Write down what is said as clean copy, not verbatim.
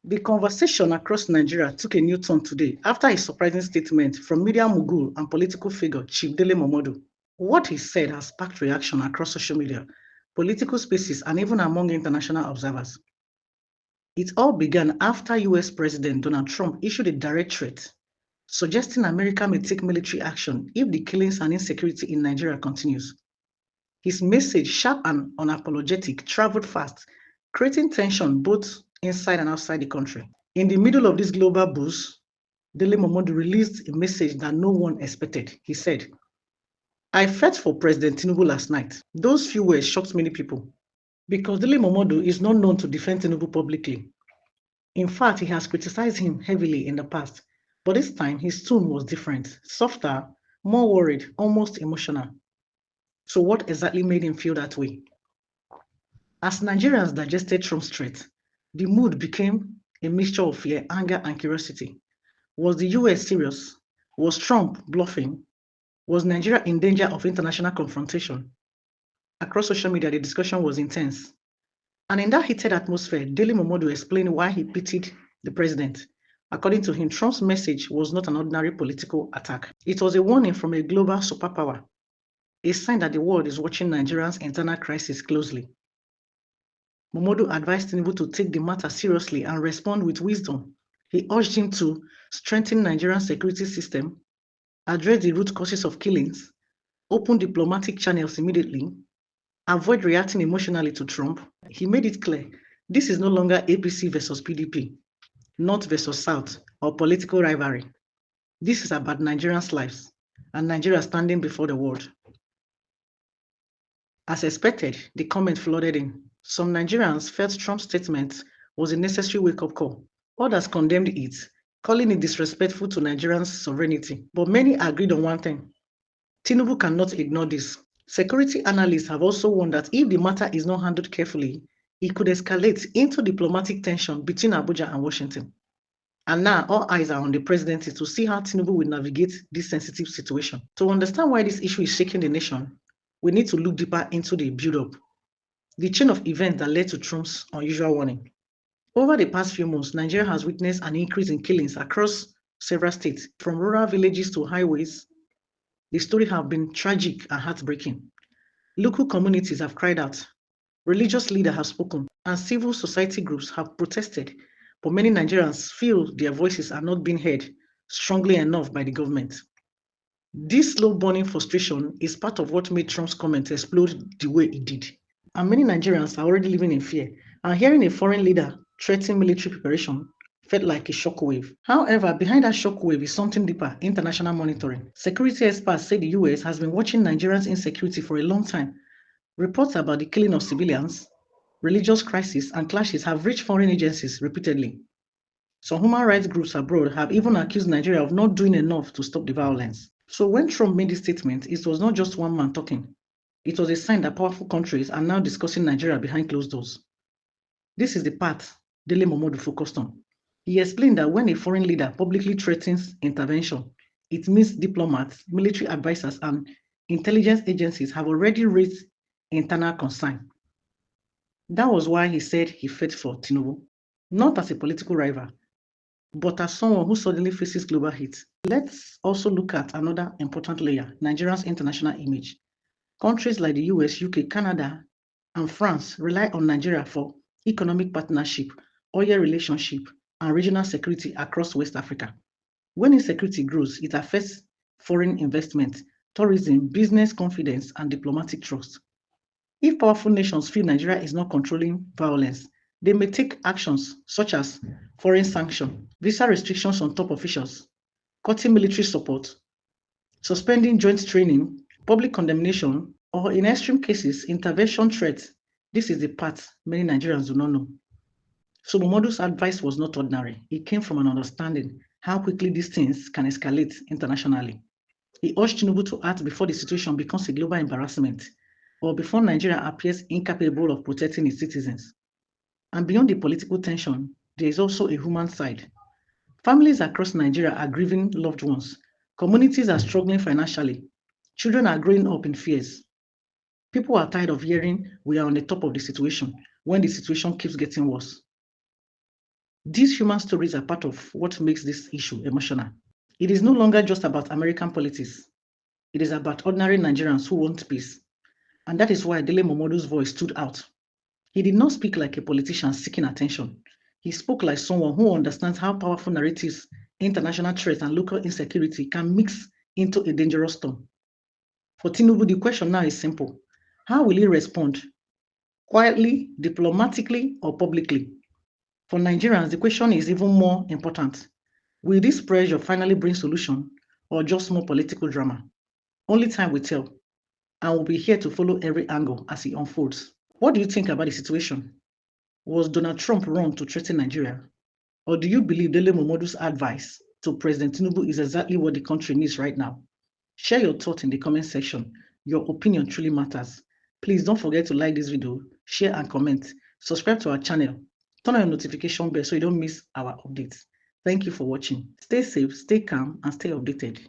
The conversation across Nigeria took a new turn today after a surprising statement from media mogul and political figure Chief Dele Momodu. What he said has sparked reaction across social media, political spaces, and even among international observers. It all began after US President Donald Trump issued a direct threat, suggesting America may take military action if the killings and insecurity in Nigeria continues. His message, sharp and unapologetic, traveled fast, creating tension both inside and outside the country. In the middle of this global boost, Dele Momodu released a message that no one expected. He said, "I fought for President Tinubu last night." Those few words shocked many people because Dele Momodu is not known to defend Tinubu publicly. In fact, he has criticized him heavily in the past, but this time his tone was different, softer, more worried, almost emotional. So what exactly made him feel that way? As Nigerians digested Trump's threat, the mood became a mixture of fear, anger, and curiosity. Was the US serious? Was Trump bluffing? Was Nigeria in danger of international confrontation? Across social media, the discussion was intense. And in that heated atmosphere, Dele Momodu explained why he pitied the president. According to him, Trump's message was not an ordinary political attack. It was a warning from a global superpower, a sign that the world is watching Nigeria's internal crisis closely. Momodu advised Tinubu to take the matter seriously and respond with wisdom. He urged him to strengthen Nigeria's security system, address the root causes of killings, open diplomatic channels immediately, avoid reacting emotionally to Trump. He made it clear this is no longer APC versus PDP, North versus South, or political rivalry. This is about Nigerians' lives and Nigeria standing before the world. As expected, the comment flooded in. Some Nigerians felt Trump's statement was a necessary wake-up call. Others condemned it, calling it disrespectful to Nigerians' sovereignty. But many agreed on one thing. Tinubu cannot ignore this. Security analysts have also warned that if the matter is not handled carefully, it could escalate into diplomatic tension between Abuja and Washington. And now all eyes are on the presidency to see how Tinubu will navigate this sensitive situation. To understand why this issue is shaking the nation, we need to look deeper into the build-up, the chain of events that led to Trump's unusual warning. Over the past few months, Nigeria has witnessed an increase in killings across several states, from rural villages to highways. The stories have been tragic and heartbreaking. Local communities have cried out, religious leaders have spoken, and civil society groups have protested, but many Nigerians feel their voices are not being heard strongly enough by the government. This slow-burning frustration is part of what made Trump's comment explode the way it did. And many Nigerians are already living in fear, and hearing a foreign leader threaten military preparation felt like a shockwave. However, behind that shockwave is something deeper: international monitoring. Security experts say the US has been watching Nigerians' insecurity for a long time. Reports about the killing of civilians, religious crises, and clashes have reached foreign agencies repeatedly. Some human rights groups abroad have even accused Nigeria of not doing enough to stop the violence. So when Trump made this statement, it was not just one man talking. It was a sign that powerful countries are now discussing Nigeria behind closed doors. This is the part Dele Momodu focused on. He explained that when a foreign leader publicly threatens intervention, it means diplomats, military advisors, and intelligence agencies have already raised internal concern. That was why he said he fought for Tinubu, not as a political rival, but as someone who suddenly faces global hate. Let's also look at another important layer: Nigeria's international image. Countries like the US, UK, Canada, and France rely on Nigeria for economic partnership, oil relationship, and regional security across West Africa. When insecurity grows, it affects foreign investment, tourism, business confidence, and diplomatic trust. If powerful nations feel Nigeria is not controlling violence, they may take actions such as foreign sanction, visa restrictions on top officials, cutting military support, suspending joint training, public condemnation, or in extreme cases, intervention threats. This is the part many Nigerians do not know. So Momodu's advice was not ordinary. It came from an understanding how quickly these things can escalate internationally. He urged Tinubu to act before the situation becomes a global embarrassment, or before Nigeria appears incapable of protecting its citizens. And beyond the political tension, there is also a human side. Families across Nigeria are grieving loved ones. Communities are struggling financially. Children are growing up in fears. People are tired of hearing we are on the top of the situation when the situation keeps getting worse. These human stories are part of what makes this issue emotional. It is no longer just about American politics. It is about ordinary Nigerians who want peace. And that is why Dele Momodu's voice stood out. He did not speak like a politician seeking attention. He spoke like someone who understands how powerful narratives, international threats, and local insecurity can mix into a dangerous storm. For Tinubu, the question now is simple. How will he respond? Quietly, diplomatically, or publicly? For Nigerians, the question is even more important. Will this pressure finally bring solution or just more political drama? Only time will tell, and we'll be here to follow every angle as it unfolds. What do you think about the situation? Was Donald Trump wrong to threaten Nigeria? Or do you believe Dele Momodu's advice to President Tinubu is exactly what the country needs right now? Share your thoughts in the comment section. Your opinion truly matters. Please don't forget to like this video, share and comment. Subscribe to our channel. Turn on your notification bell so you don't miss our updates. Thank you for watching. Stay safe, stay calm, and stay updated.